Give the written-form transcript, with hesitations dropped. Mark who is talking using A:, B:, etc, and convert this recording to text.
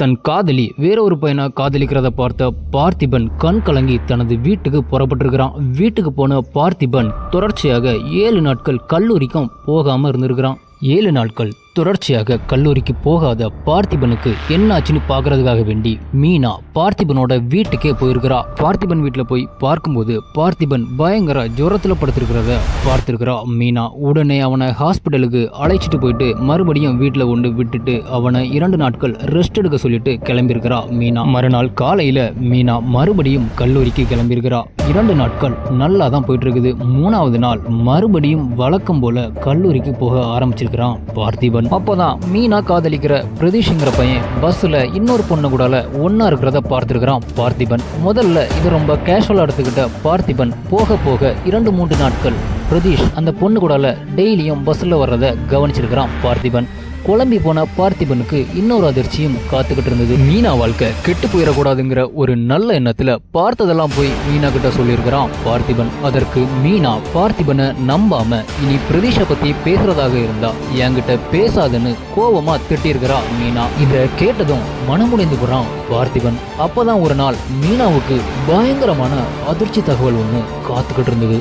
A: தன் காதலி வேற ஒரு பையனை காதலிக்கிறத பார்த்த பார்த்திபன் கண் கலங்கி தனது வீட்டுக்கு புறப்பட்டிருக்கிறான். வீட்டுக்கு போன பார்த்திபன் தொடர்ச்சியாக 7 நாட்கள் கல்லூரிக்கும் போகாம இருந்திருக்கிறான். 7 நாட்கள் தொடர்ச்சியாக கல்லூரிக்கு போகாத பார்த்திபனுக்கு என்னாச்சுன்னு பாக்குறதுக்காக வேண்டி மீனா பார்த்திபனோட வீட்டுக்கே போயிருக்கிறா. பார்த்திபன் வீட்டுல போய் பார்க்கும்போது பார்த்திபன் பயங்கர ஜுரத்துல படுத்திருக்கிறத பார்த்திருக்கிறா மீனா. உடனே அவனை ஹாஸ்பிட்டலுக்கு அழைச்சிட்டு போயிட்டு மறுபடியும் வீட்டுல கொண்டு விட்டுட்டு அவனை 2 நாட்கள் ரெஸ்ட் எடுக்க சொல்லிட்டு கிளம்பியிருக்கிறா மீனா. மறுநாள் காலையில மீனா மறுபடியும் கல்லூரிக்கு கிளம்பியிருக்கிறா. 2 நாட்கள் நல்லா தான் போயிட்டு இருக்குது. 3வது நாள் மறுபடியும் வழக்கம் போல கல்லூரிக்கு போக ஆரம்பிச்சிருக்கிறான் பார்த்திபன். அப்போதான் மீனா காதலிக்கிற பிரதீஷ்ங்கிற பையன் பஸ்ல இன்னொரு பொண்ணு கூட ஒன்னா இருக்கிறத பார்த்திருக்கிறான் பார்த்திபன். முதல்ல இது ரொம்ப கேஷுவலா எடுத்துக்கிட்ட பார்த்திபன் போக போக 2-3 நாட்கள் பிரதீஷ் அந்த பொண்ணு கூட டெய்லியும் பஸ்ல வர்றத கவனிச்சிருக்கிறான் பார்த்திபன். குழம்பி போன பார்த்திபனுக்கு இன்னொரு அதிர்ச்சியும் காத்துக்கிட்டு இருந்தது. மீனா வாழ்க்கை கெட்டு போயிடக்கூடாதுங்கிற ஒரு நல்ல எண்ணத்துல பார்த்ததெல்லாம் போய் மீனா கிட்ட சொல்லியிருக்கிறான் பார்த்திபன். அதற்கு மீனா பார்த்திபனை நம்பாம இனி பிரதீஷை பத்தி பேசுறதாக இருந்தா என்கிட்ட பேசாதுன்னு கோபமா திட்டிருக்கிறா மீனா. இத கேட்டதும் மனமுடைந்து போறான் பார்த்திபன். அப்பதான் ஒரு நாள் மீனாவுக்கு பயங்கரமான அதிர்ச்சி தகவல் ஒண்ணு காத்துக்கிட்டு இருந்தது.